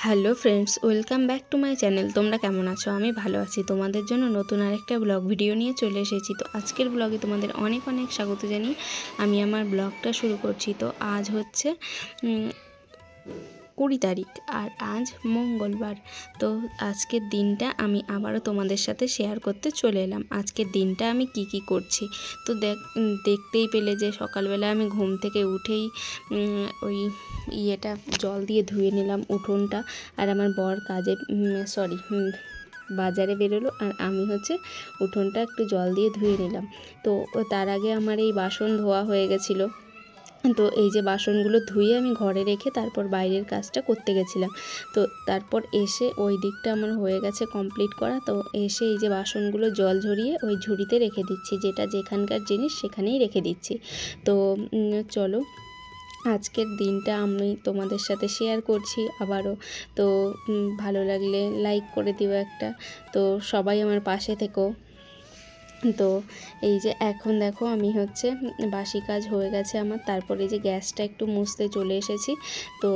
Hello friends, welcome back to my channel. তোমরা কেমন আছো? আমি ভালো আছি। তোমাদের জন্য নতুন আরেকটা ব্লগ ভিডিও নিয়ে চলে এসেছি। তো আজকের ব্লগে তোমাদের অনেক অনেক স্বাগত জানিয়ে আমি আমার ব্লগটা শুরু করছি। তো আজ হচ্ছে 20 তারিখ আর আজ মঙ্গলবার। তো আজকের দিনটা আমি আবারও তোমাদের সাথে শেয়ার করতে চলে এলাম। আজকের দিনটা আমি কি করছি তো দেখতেই পেলে যে সকালবেলা আমি ঘুম থেকে উঠেই ওই ইয়েটা জল দিয়ে ধুয়ে নিলাম উঠোনটা। আর আমার বর কাজে বাজারে বেরোলো আর আমি হচ্ছে উঠোনটা একটু জল দিয়ে ধুয়ে নিলাম। তো তার আগে আমার এই বাসন ধোয়া হয়ে গেছিলো। তো এই যে বাসনগুলো ধুয়ে আমি ঘরে রেখে তারপর বাইরের কাজটা করতে গেছিলাম। তো তারপর এসে ওই দিকটা আমার হয়ে গেছে কমপ্লিট করা। তো এসে এই যে বাসনগুলো জল ঝরিয়ে ওই ঝুড়িতে রেখে দিচ্ছি, যেটা যেখানকার জিনিস সেখানেই রেখে দিচ্ছি। তো চলো আজকের দিনটা আমি তোমাদের সাথে শেয়ার করছি আবারও। তো ভালো লাগলে লাইক করে দিও একটা। তো সবাই আমার পাশে থেকো। তো এই যে এখন দেখো আমি হচ্ছে বাসি কাজ হয়ে গেছে আমার। তারপরে যে গ্যাসটা একটু মুছতে চলে এসেছি। তো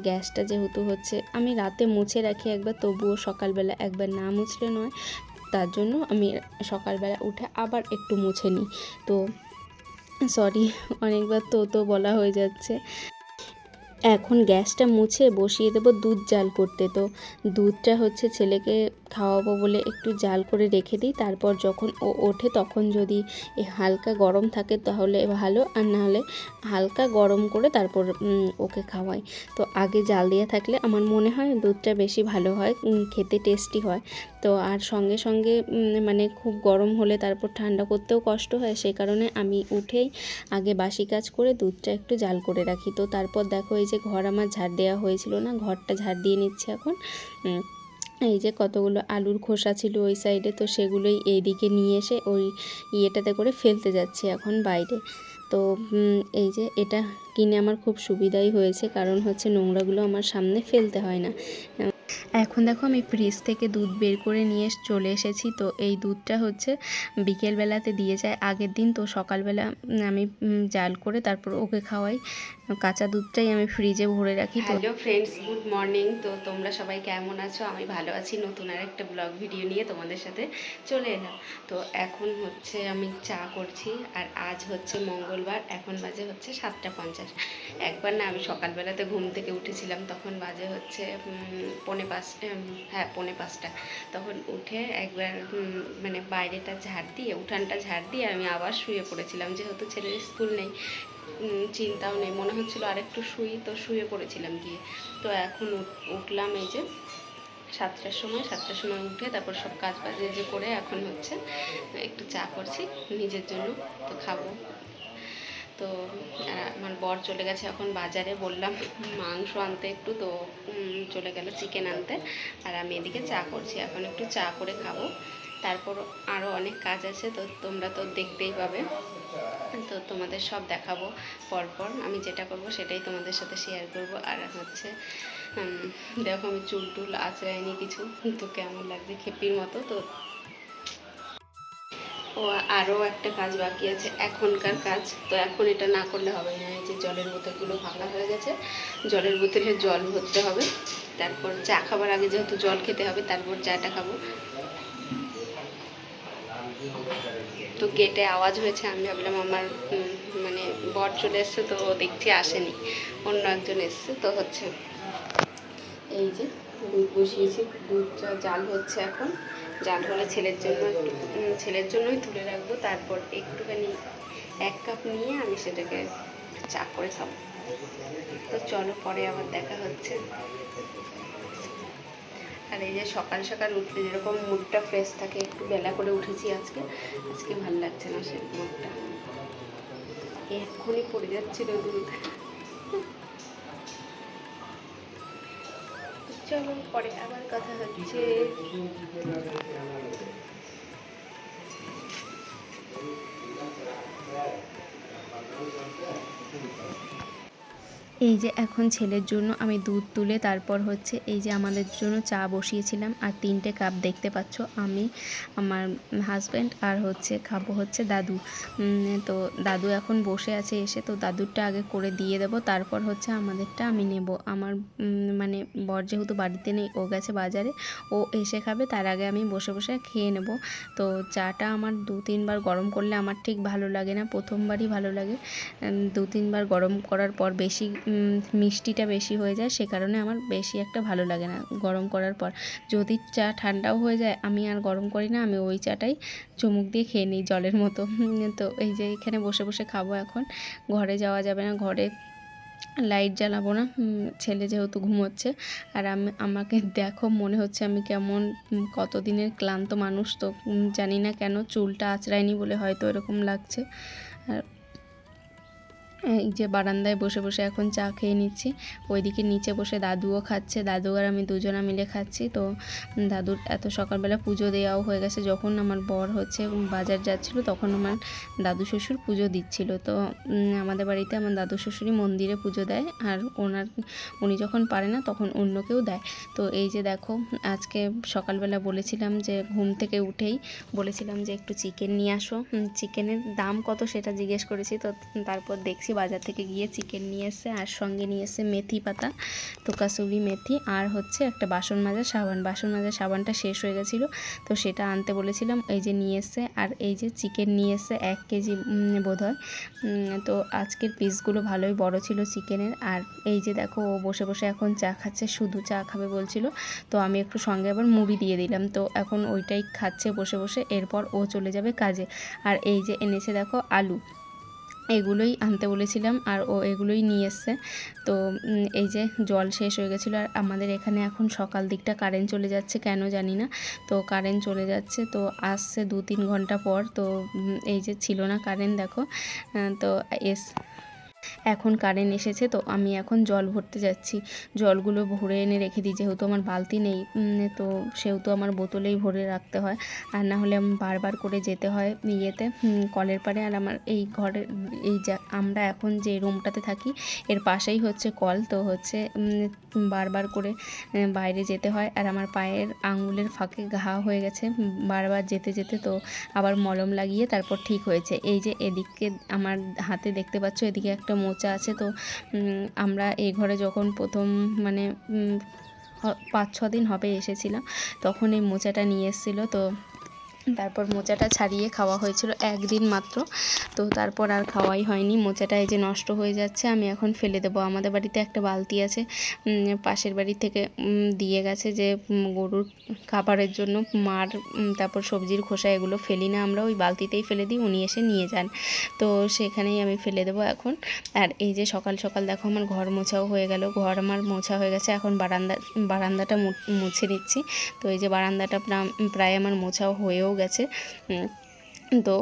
গ্যাসটা যেহেতু হচ্ছে আমি রাতে মুছে রাখি একবার, তবুও সকালবেলা একবার না মুছলে নয়, তার জন্য আমি সকালবেলা উঠে আবার একটু মুছে নিই। তো সরি, অনেকবার তো বলা হয়ে যাচ্ছে। এখন গ্যাসটা মুছে বসিয়ে দেবো দুধ জাল করতে। তো দুধটা হচ্ছে ছেলেকে খাওয়াবো বলে একটু জাল করে রেখে দিই। তারপর যখন ও ওঠে তখন যদি হালকা গরম থাকে তাহলে ভালো, আর নাহলে হালকা গরম করে তারপর ওকে খাওয়াই। তো আগে জাল দিয়ে থাকলে আমার মনে হয় দুধটা বেশি ভালো হয়, খেতে টেস্টি হয়। তো আর সঙ্গে সঙ্গে মানে খুব গরম হলে তারপর ঠান্ডা করতেও কষ্ট হয়, সেই কারণে আমি উঠেই আগে বাসি কাজ করে দুধটা একটু জাল করে রাখি। তো তারপর দেখো এই যে ঘর আমার ঝাড় দেওয়া হয়েছিল না, ঘরটা ঝাড় দিয়ে নিচ্ছে এখন। এই যে কতগুলো আলুর খোসা ছিল ওই সাইডে, তো সেগুলোই এইদিকে নিয়ে এসে ওই ইয়েটাতে করে ফেলতে যাচ্ছি এখন বাইরে। তো এই যে এটা কিনে আমার খুব সুবিধাই হয়েছে, কারণ হচ্ছে নোংরাগুলো আমার সামনে ফেলতে হয় না। এখন দেখো আমি ফ্রিজ থেকে দুধ বের করে নিয়ে চলে এসেছি। তো এই দুধটা হচ্ছে বিকেলবেলাতে দিয়ে যায় আগের দিন। তো সকালবেলা আমি জাল করে তারপর ওকে খাওয়াই। কাঁচা দুধটাই আমি ফ্রিজে ভরে রাখি। Hello friends, good morning. তো তোমরা সবাই কেমন আছো? আমি ভালো আছি। নতুন আর একটা ব্লগ ভিডিও নিয়ে তোমাদের সাথে চলে এলাম। তো এখন হচ্ছে আমি চা করছি আর আজ হচ্ছে মঙ্গলবার। এখন বাজে হচ্ছে 7:50। একবার না আমি সকালবেলাতে ঘুম থেকে উঠেছিলাম, তখন বাজে হচ্ছে 4:45। তখন উঠে একবার মানে বাইরেটা ঝাড় দিয়ে উঠানটা ঝাড় দিয়ে আমি আবার শুয়ে পড়েছিলাম, যেহেতু ছেলের স্কুল নেই, চিন্তাও নেই, মনে হচ্ছিল আরেকটু তো শুয়ে পড়েছিলাম গিয়ে। তো এখন উঠলাম এই যে 7টার সময় উঠে তারপর সব কাজ বাজ যে করে এখন হচ্ছে একটু চা করছি নিজের জন্য, তো খাবো। তো আমার বর চলে গেছে এখন বাজারে, বললাম মাংস আনতে একটু, তো চলে গেল চিকেন আনতে। আর আমি এদিকে চা করছি, এখন একটু চা করে খাবো। তারপর আরও অনেক কাজ আছে, তো তোমরা তো দেখতেই পাবে। তো তোমাদের সব দেখাবো পরপর, আমি যেটা করব সেটাই তোমাদের সাথে শেয়ার করব। আর হচ্ছে দেখো আমি চুল টুল আঁচড়াইনি কিছু, তো কেমন লাগছে খেপির মতো। তো ও আরও একটা কাজ বাকি আছে, এখনকার কাজ। তো এখন এটা না করলে হবে না। এই যে জলের বোতলগুলো ফাঁকা হয়ে গেছে, জলের বোতলে জল ভরতে হবে। তারপর চা খাবার আগে যেহেতু জল খেতে হবে, তারপর চাটা খাবো। তো গেটে আওয়াজ হয়েছে, আমি ভাবলাম আমার মানে বর চলে এসছে, তো দেখছি আসেনি, অন্য একজন এসছে। তো হচ্ছে এই যে দুধ বসিয়েছি, দুধটা জাল হচ্ছে এখন। জাল হলে ছেলের জন্যই তুলে রাখবো। তারপর একটুখানি 1 কাপ নিয়ে আমি সেটাকে চা করে খাবো। তো চলো পরে আবার দেখা হচ্ছে। আর এই যে সকাল সকাল উঠলে যেরকম মুডটা ফ্রেশ থাকে, একটু বেলা করে উঠেছি আজকে ভালো লাগছে না সে মুডটা, এক্ষুনি পড়ে যাচ্ছিল দুধ। চলো পরে আবার কথা হচ্ছে। এই যে এখন ছেলের জন্য আমি দুধ তুলে তারপর হচ্ছে এই যে আমাদের জন্য চা বসিয়েছিলাম, আর 3টে কাপ দেখতে পাচ্ছ, আমি, আমার হাজব্যান্ড আর হচ্ছে খাবো হচ্ছে দাদু। তো দাদু এখন বসে আছে এসে, তো দাদুরটা আগে করে দিয়ে দেবো, তারপর হচ্ছে আমাদেরটা আমি নেব। আমার মানে বর যেহেতু বাড়িতে নেই, ও গেছে বাজারে, ও এসে খাবে, তার আগে আমি বসে বসে খেয়ে নেব। তো চাটা আমার 2-3 বার গরম করলে আমার ঠিক ভালো লাগে না, প্রথমবারই ভালো লাগে। 2-3 বার গরম করার পর বেশি মিষ্টিটা বেশি হয়ে যায়, সে কারণে আমার বেশি একটা ভালো লাগে না গরম করার পর। যদি চা ঠান্ডাও হয়ে যায় আমি আর গরম করি না, আমি ওই চাটাই চুমুক দিয়ে খেয়ে নিই জলের মতো। তো এই যে এখানে বসে বসে খাবো এখন। ঘরে যাওয়া যাবে না, ঘরে লাইট জ্বালাবো না, ছেলে যেহেতু ঘুমোচ্ছে। আর আমাকে দেখো মনে হচ্ছে আমি কেমন কতদিনের ক্লান্ত মানুষ, তো জানি না কেন চুলটা আঁচড়ায়নি বলে হয়তো এরকম লাগছে। আর এই যে বারান্দায় বসে বসে এখন চা খেয়ে নিচ্ছি, ওইদিকে নিচে বসে দাদুও খাচ্ছে, দাদু আর আমি দুজনা মিলে খাচ্ছি। তো দাদুর এত সকালবেলা পুজো দেওয়াও হয়ে গেছে, যখন আমার বর হচ্ছে বাজার যাচ্ছিলো তখন আমার দাদু শ্বশুর পুজো দিচ্ছিল। তো আমাদের বাড়িতে আমার দাদু শ্বশুরই মন্দিরে পুজো দেয়, আর উনি যখন পারে না তখন অন্য কেউ দেয়। তো এই যে দেখো, আজকে সকালবেলা বলেছিলাম যে ঘুম থেকে উঠেই বলেছিলাম যে একটু চিকেন নিয়ে আসো, চিকেনের দাম কত সেটা জিজ্ঞেস করেছি। তো তারপর দেখছি বাজার থেকে গিয়ে চিকেন নিয়ে এসে, আর সঙ্গে নিয়ে এসে মেথি পাতা, তো কাসুরি মেথি, আর হচ্ছে একটা বাসন মাজার সাবান। বাসন মাজার সাবানটা শেষ হয়ে গেছিলো, তো সেটা আনতে বলেছিলাম, এই যে নিয়ে এসে। আর এই যে চিকেন নিয়ে এসে 1 কেজি বোধহয়। তো আজকের পিসগুলো ভালোই বড় ছিল চিকেনের। আর এই যে দেখো, ও বসে বসে এখন চা খাচ্ছে, শুধু চা খাবে বলছিল, তো আমি একটু সঙ্গে আবার মুড়ি দিয়ে দিলাম। তো এখন ওইটাই খাচ্ছে বসে বসে, এরপর ও চলে যাবে কাজে। আর এই যে এনেছে দেখো আলু, এগুলোই আনতে বলেছিলাম, আর ও এগুলোই নিয়ে এসছে। তো এই যে জল শেষ হয়ে গেছিলো, আর আমাদের এখানে এখন সকাল দিকটা কারেন্ট চলে যাচ্ছে, কেন জানি না। তো কারেন্ট চলে যাচ্ছে, তো আসছে 2-3 ঘন্টা পর। তো এই যে ছিল না কারেন্ট, দেখো। তো এখন কারেন্ট এসেছে, তো আমি এখন জল ভরতে যাচ্ছি। জলগুলো ভরে এনে রেখে দিই, যেহেতু আমার বালতি নেই, তো সেহেতু আমার বোতলেই ভরে রাখতে হয়, আর না হলে আমি বারবার করে যেতে হয় ইয়েতে, কলের পাড়ে। আর আমার এই ঘরের এই যা আমরা এখন যে রুমটাতে থাকি এর পাশেই হচ্ছে কল, তো হচ্ছে বারবার করে বাইরে যেতে হয়। আর আমার পায়ের আঙুলের ফাঁকে ঘা হয়ে গেছে বারবার যেতে যেতে, তো আবার মলম লাগিয়ে তারপর ঠিক হয়েছে। এই যে এদিকে আমার হাতে দেখতে পাচ্ছ, এদিকে একটা মোচা আছে। তো আমরা এই ঘরে যখন প্রথম মানে 5-6 দিন হবে এসেছিলাম, তখন এই মোচাটা নিয়ে এসেছিলো। তো তারপর মোচাটা ছাড়িয়ে খাওয়া হয়েছিল 1 দিন মাত্র, তো তারপর আর খাওয়াই হয়নি। মোচাটা এই যে নষ্ট হয়ে যাচ্ছে, আমি এখন ফেলে দেবো। আমাদের বাড়িতে একটা বালতি আছে, পাশের বাড়ি থেকে দিয়ে গেছে, যে গরুর খাবারের জন্য মার, তারপর সবজির খোসা, এগুলো ফেলি না আমরা, ওই বালতিতেই ফেলে দিই, উনি এসে নিয়ে যান। তো সেখানেই আমি ফেলে দেবো এখন। আর এই যে সকাল সকাল দেখো আমার ঘর মোছাও হয়ে গেল, ঘর আমার মোছা হয়ে গেছে। এখন বারান্দাটা মুছে দিচ্ছি। তো এই যে বারান্দাটা প্রায় আমার মোছাও হয়েও গেছে। তো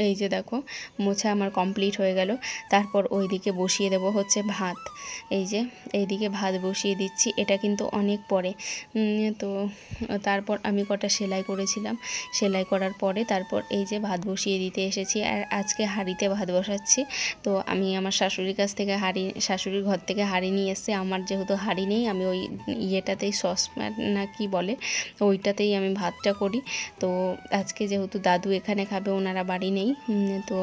এই যে দেখো, মোছা আমার কমপ্লিট হয়ে গেল। তারপর ওইদিকে বসিয়ে দেব হচ্ছে ভাত। এই যে এইদিকে ভাত বসিয়ে দিচ্ছি, এটা কিন্তু অনেক পরে। তো তারপর আমি কটা সেলাই করেছিলাম, সেলাই করার পরে তারপর এই যে ভাত বসিয়ে দিতে এসেছি। আর আজকে হাঁড়িতে ভাত বসাচ্ছি। তো আমি আমার শাশুড়ির কাছ থেকে শাশুড়ির ঘর থেকে হাঁড়ি নিয়ে এসে, আমার যেহেতু হাঁড়ি নেই, আমি ওই ইয়েটাতেই, সসপ্যান না কি বলে, ওইটাতেই আমি ভাতটা করি। তো আজকে যেহেতু দাদু এখানে খাবে, ওনারা বাড়ি নেই, তো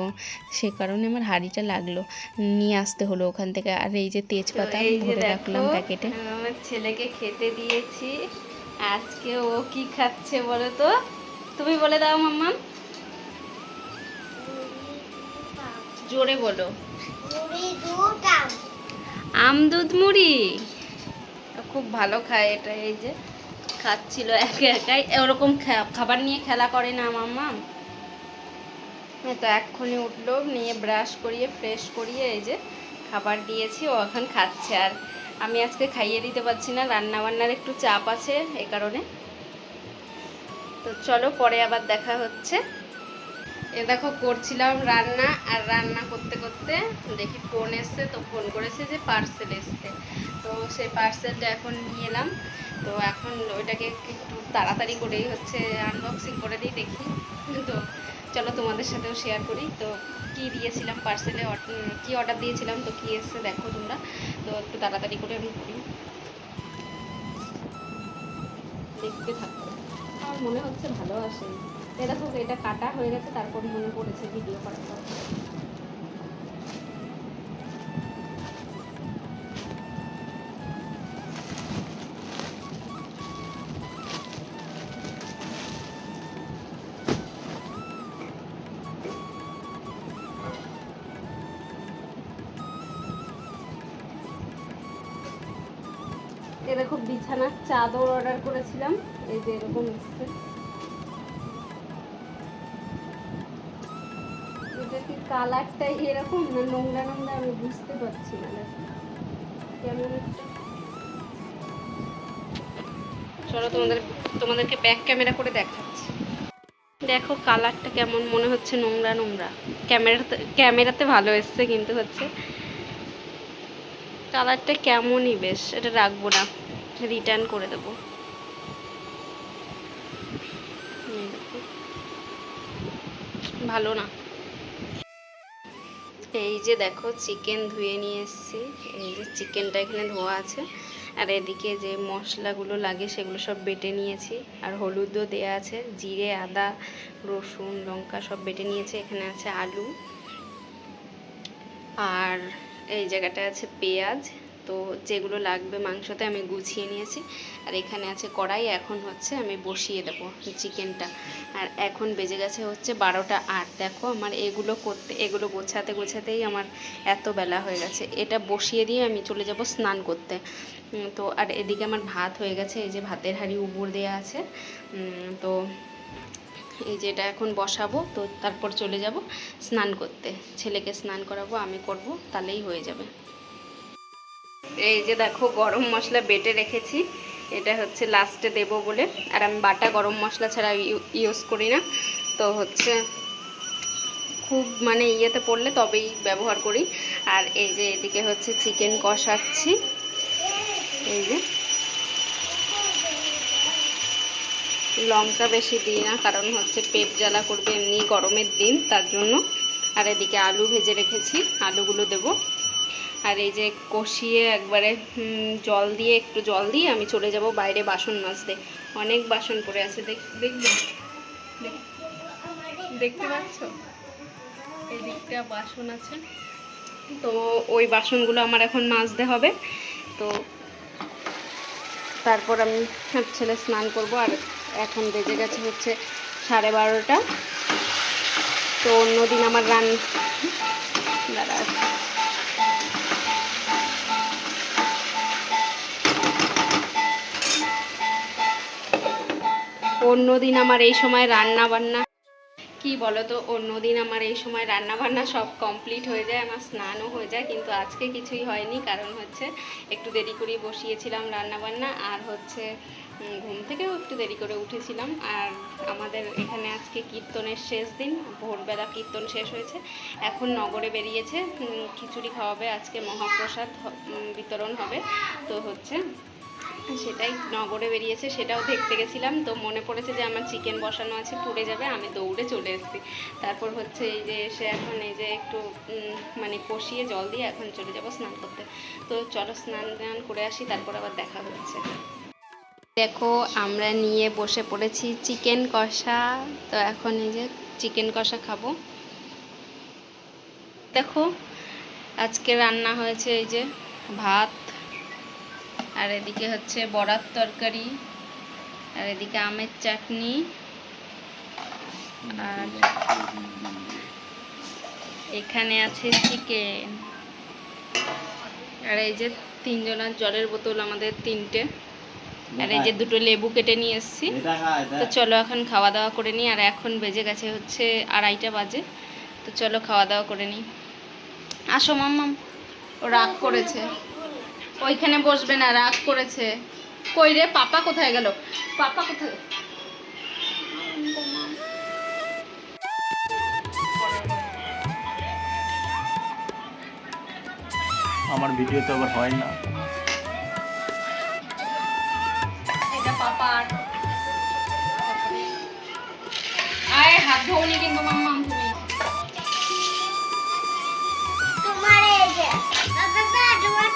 সে কারণে আমার হাঁড়িটা লাগলো, নিয়ে আসতে হলো ওখান থেকে। আর এই যে তেজপাতা ভরে রাখলাম প্যাকেটে। আমার ছেলেকে খেতে দিয়েছি, আজকে ও কি খাচ্ছে বলো তো, তুমি বলে দাও মাম্মা, জোরে বলো। আম দুধ মুড়ি, খুব ভালো খায় এটা। এই যে খাচ্ছিল একা একাই, ওরকম খাবার নিয়ে খেলা করে না মাম্মা। তো এক্ষুনি উঠলো, নিয়ে ব্রাশ করিয়ে ফ্রেশ করিয়ে এই যে খাবার দিয়েছি, ও এখন খাচ্ছে। আর আমি আজকে খাইয়ে দিতে পারছি না, রান্নাবান্নার একটু চাপ আছে এই কারণে। তো চলো পরে আবার দেখা হচ্ছে। এ দেখো করছিলাম রান্না, আর রান্না করতে করতে দেখি ফোন এসছে, তো ফোন করেছে যে পার্সেল এসছে। তো সেই পার্সেলটা এখন নিয়ে এলাম। তো এখন ওইটাকে একটু তাড়াতাড়ি করেই হচ্ছে আনবক্সিং করে দিই, দেখি। তো চলো তোমাদের সাথেও শেয়ার করি। তো কি দিয়েছিলাম পার্সেলে, কি অর্ডার দিয়েছিলাম, তো কি এসছে দেখো তোমরা। তো তো একটু তাড়াতাড়ি করে আমি করি, দেখতে থাকবো। আমার মনে হচ্ছে ভালো আসে। এটা তো এটা কাটা হয়ে গেছে, তারপর মনে পড়েছে ভিডিও করার পর। এরকম বিছানার চাদর অর্ডার করেছিলাম, এই যে এরকম এসছে। এটা কি কালারটাই এরকম না নোংরা নোংরা আমি বুঝতে পারছি না। কেমন একটা, চলো তোমাদেরকে ব্যাক ক্যামেরা করে দেখাচ্ছি। দেখো কালারটা কেমন, মনে হচ্ছে নোংরা নোংরা। ক্যামেরাতে ভালো এসছে, কিন্তু হচ্ছে কালারটা কেমনই বেশ। এটা রাখবো না, রিটার্ন করে দেবো। ভালো না। এই যে দেখো চিকেন ধুয়ে নিয়ে এসেছি, এই যে চিকেনটা এখানে ধোয়া আছে, আর এদিকে যে মশলাগুলো লাগে সেগুলো সব বেটে নিয়েছি, আর হলুদও দেয়া আছে, জিরে আদা রসুন লঙ্কা সব বেটে নিয়েছে। এখানে আছে আলু, আর এই জায়গাটা আছে পেঁয়াজ। তো যেগুলো লাগবে মাংসতে আমি গুছিয়ে নিয়েছি। আর এখানে আছে কড়াই, এখন হচ্ছে আমি বসিয়ে দেবো চিকেনটা। আর এখন বেজে গেছে হচ্ছে 12টা 8। দেখো আমার এগুলো গোছাতেই আমার এত বেলা হয়ে গেছে। এটা বসিয়ে দিয়ে আমি চলে যাব স্নান করতে। তো আর এদিকে আমার ভাত হয়ে গেছে, এই যে ভাতের হাঁড়ি উপর দেওয়া আছে। তো এই যে এটা এখন বসাবো, তো তারপর চলে যাব স্নান করতে। ছেলেকে স্নান করাবো, আমি করব, তাহলেই হয়ে যাবে। এই যে দেখো গরম মশলা বেটে রেখেছি, এটা হচ্ছে লাস্টে দেব বলে। আর আমি বাটা গরম মশলা ছাড়া ইউজ করি না, তো হচ্ছে খুব মানে ইয়েতে পড়লে তবেই ব্যবহার করি। আর এই যে এদিকে হচ্ছে চিকেন কষাচ্ছি, এই যে লঙ্কা বেশি দিই না, কারণ হচ্ছে পেট জ্বালা করবে এমনি গরমের দিন, তার জন্য। আর এদিকে আলু ভেজে রেখেছি, আলুগুলো দেব। আর এই যে কষিয়ে একবারে একটু জল দিয়ে আমি চলে যাব বাইরে বাসন মাজতে। অনেক বাসন পড়ে আছে, দেখতে পাচ্ছ এই দিকটা বাসন আছে, তো ওই বাসনগুলো আমার এখন মাজতে হবে। তো তারপর আমি ছেলে স্নান করব। আর এখন বেজে গেছে হচ্ছে 12:30। তো অন্যদিন আমার অন্যদিন আমার এই সময় রান্না বান্না কি বলো তো, অন্যদিন আমার এই সময় রান্না বান্না সব কমপ্লিট হয়ে যায়, আমার স্নানও হয়ে যায়। কিন্তু আজকে কিছুই হয়নি, কারণ হচ্ছে একটু দেরি করে বসিয়েছিলাম রান্না বান্না, আর হচ্ছে ঘুম থেকেও একটু দেরি করে উঠেছিলাম। আর আমাদের এখানে আজকে কীর্তনের শেষ দিন, ভোরবেলা কীর্তন শেষ হয়েছে, এখন নগরে বেরিয়েছে, খিচুড়ি খাওয়াবে, আজকে মহাপ্রসাদ বিতরণ হবে। তো হচ্ছে সেটাই নগরে বেরিয়েছে, সেটাও দেখতে গেছিলাম। তো মনে পড়েছে যে আমার চিকেন বসানো আছে, পুড়ে যাবে, আমি দৌড়ে চলে এসেছি। তারপর হচ্ছে এই যে এসে এখন এই যে একটু মানে কষিয়ে জল দিয়ে এখন চলে যাব স্নান করতে। তো চলো স্নান করে আসি, তারপর আবার দেখা হচ্ছে। দেখো আমরা নিয়ে বসে পড়েছি চিকেন কষা। তো এখন এই যে চিকেন কষা খাবো। দেখো আজকে রান্না হয়েছে এই যে ভাত, আর এদিকে হচ্ছে বড়ার তরকারি, আর এদিকে আমের চাটনি, আর এখানে আছে চিকেন, আর এই যে 3 জনের জলের বোতল আমাদের 3টে, আর এই যে 2টো লেবু কেটে নিয়ে এসেছি। তো চলো এখন খাওয়া দাওয়া করে নিই। আর এখন বেজে গেছে হচ্ছে 2:30 বাজে। তো চলো খাওয়া দাওয়া করে নিই। আসো মাম্মাম, ও রাগ করেছে, ওইখানে বসবে না, রাগ করেছে। কই রে, পাপা কোথায় গেল? পাপা কোথায়? আমার ভিডিও তো আবার হয় না। এটা পাপার। আয় হাত ধোনি কিন্তু মাম্মাম তুমি। তোমার এই যে দাদা তোমার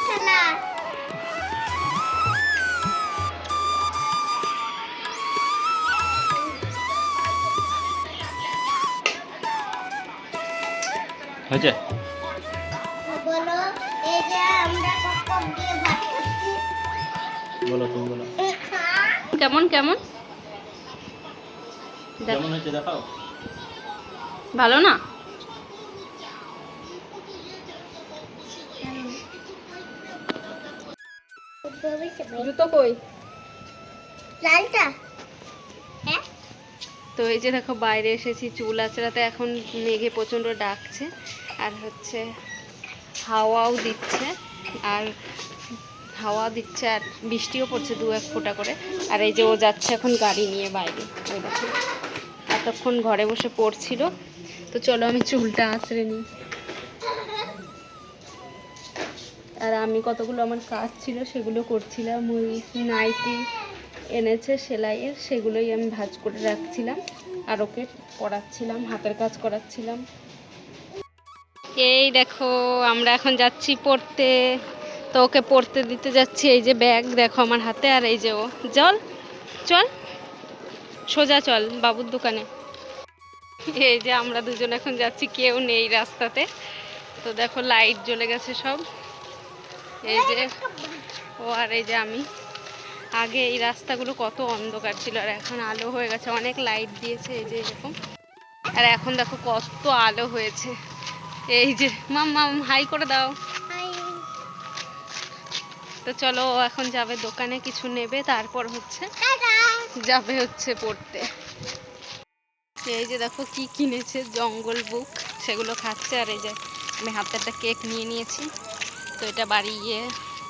হয়েছে? বলো, এই যে আমরা কপ দিয়ে ভাত খাচ্ছি। বলো, তুমি বলো। কেমন কেমন দেখ, কেমন হয়েছে দেখাও। ভালো না? জুতো কই? লালটা? হ্যাঁ। তো এই যে দেখো বাইরে এসেছি চুল আঁচড়াতে, এখন মেঘে প্রচণ্ড ডাকছে আর হচ্ছে হাওয়াও দিচ্ছে, আর হাওয়া দিচ্ছে আর বৃষ্টিও পড়ছে দু এক ফোঁটা করে। আর এই যে ও যাচ্ছে এখন গাড়ি নিয়ে বাইরে, ওই দেখো এতক্ষণ ঘরে বসে পড়ছিল। তো চলো আমি চুলটা আঁচড়ে নিই। আর আমি কতগুলো আমার কাজ ছিল সেগুলো করছিলাম, ওই নাইটি এনেছে সেলাইয়ের, সেগুলোই আমি ভাঁজ করে রাখছিলাম আর ওকে পড়াচ্ছিলাম, হাতের কাজ করাচ্ছিলাম। এই দেখো আমরা এখন যাচ্ছি পড়তে, তো ওকে পড়তে দিতে যাচ্ছি। এই যে ব্যাগ দেখো আমার হাতে, আর এই যে ও চল চল সোজা চল বাবুর দোকানে। এই যে আমরা দুজন এখন যাচ্ছি, কেউ নেই রাস্তাতে। তো দেখো লাইট জ্বলে গেছে সব, এই যে ও আর এই যে আমি। আগে এই রাস্তাগুলো কত অন্ধকার ছিল আর এখন আলো হয়ে গেছে, অনেক লাইট দিয়েছে এই যে এরকম। আর এখন দেখো কত আলো হয়েছে। এই যে মাম্মা হাই করে দাও। তো চলো ও এখন যাবে দোকানে, কিছু নেবে, তারপর হচ্ছে যাবে হচ্ছে পড়তে। এই যে দেখো কি কিনেছে, জঙ্গল বুক, সেগুলো খাচ্ছে। আর এই যে আমি হাতে একটা কেক নিয়ে নিয়েছি, তো এটা বাড়ি গিয়ে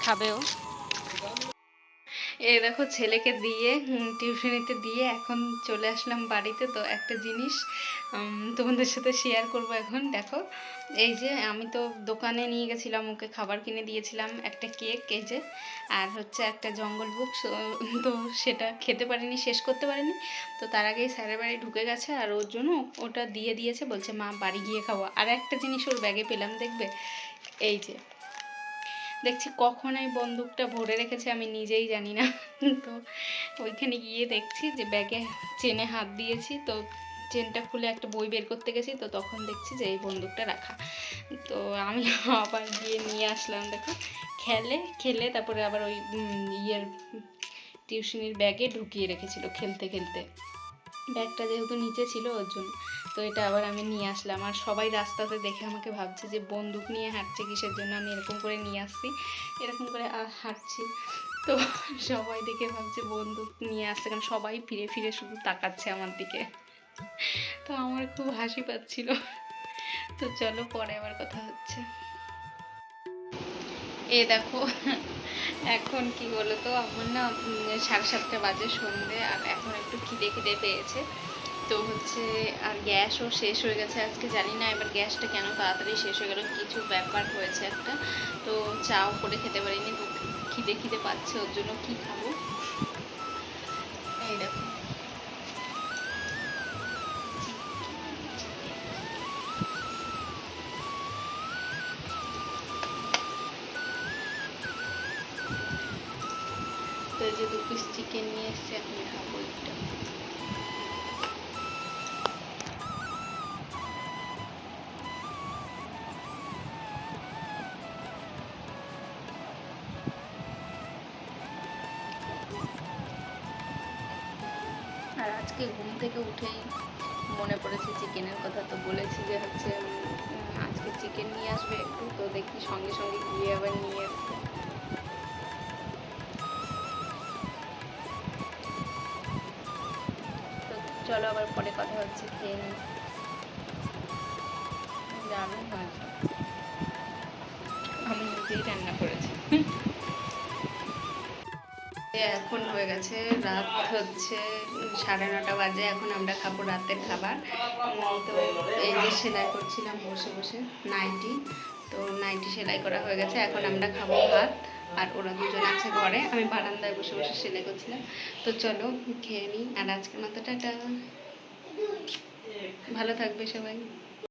খাবেও। এই দেখো ছেলেকে দিয়ে টিউশনিতে দিয়ে এখন চলে আসলাম বাড়িতে। তো একটা জিনিস তোমাদের সাথে শেয়ার করব এখন। দেখো এই যে আমি তো দোকানে নিয়ে গেছিলাম, ওকে খাবার কিনে দিয়েছিলাম, একটা কেক এই যে, আর হচ্ছে একটা জঙ্গল বুক। তো সেটা খেতে পারিনি, শেষ করতে পারিনি। তো তার আগেই স্যারের বাড়ি ঢুকে গেছে আর ওর জন্য ওটা দিয়ে দিয়েছে, বলছে মা বাড়ি গিয়ে খাবো। আর একটা জিনিস ওর ব্যাগে পেলাম, দেখবে এই যে দেখছি কখন এই বন্দুকটা ভরে রেখেছে আমি নিজেই জানি না। তো ওইখানে গিয়ে দেখছি যে ব্যাগে চেনে হাত দিয়েছি, তো চেনটা খুলে একটা বই বের করতে গেছি, তো তখন দেখছি যে এই বন্দুকটা রাখা। তো আমি আবার গিয়ে নিয়ে আসলাম, দেখো খেলে তারপরে আবার ওই ইয়ের টিউশনির ব্যাগে ঢুকিয়ে রেখেছিল খেলতে খেলতে, ব্যাগটা যেহেতু নিচে ছিল ওর জন্য। তো এটা আবার আমি নিয়ে আসলাম, আর সবাই রাস্তাতে দেখে আমাকে ভাবছে যে বন্দুক নিয়ে হাঁটছে কিসের জন্য, আমি এরকম করে নিয়ে আসছি, এরকম করে হাঁটছি। তো সবাই দেখে ভাবছে বন্দুক নিয়ে আসছে, কারণ সবাই ফিরে ফিরে শুধু তাকাচ্ছে আমার দিকে। তো আমার খুব হাসি পাচ্ছিল। তো চলো পরে আবার কথা হচ্ছে। এ দেখো এখন কি বলো তো, আমার না 7:30 বাজে সন্ধে, আর এখন একটু খিদে খিদে পেয়েছে। তো হচ্ছে আর গ্যাসও শেষ হয়ে গেছে আজকে, জানি না এবার গ্যাসটা কেন তাড়াতাড়ি শেষ হয়ে গেল, কিছু ব্যাপার হয়েছে একটা। তো চাও করে খেতে পারিনি, তো খিদে খিদে পাচ্ছে, ওর জন্য কি খাবো। এই দেখো তো এই যে 2 পিস চিকেন নিয়ে এসছে, এখন খাবো এটা। আর আজকে ঘুম থেকে উঠেই মনে পড়েছে চিকেনের কথা, তো বলেছি যে হচ্ছে আজকে চিকেন নিয়ে আসবে একটু, তো দেখি সঙ্গে সঙ্গে গিয়ে আবার নিয়ে আসবে। তো চলো আবার পরে কথা হচ্ছে, খেয়ে নিই। দারুণ হয়েছে, আমি নিজেই রান্না করেছি। এখন হয়ে গেছে রাত হচ্ছে 9:30 বাজে, এখন আমরা খাবো রাতের খাবার। তো এই যে সেলাই করছিলাম বসে বসে নাইটি, তো নাইটি সেলাই করা হয়ে গেছে, এখন আমরা খাবো ভাত। আর ওরা দুজন আছে ঘরে, আমি বারান্দায় বসে বসে সেলাই করছিলাম। তো চলো খেয়ে নিই, আর আজকের মতো টাটা, ভালো থাকবে সবাই।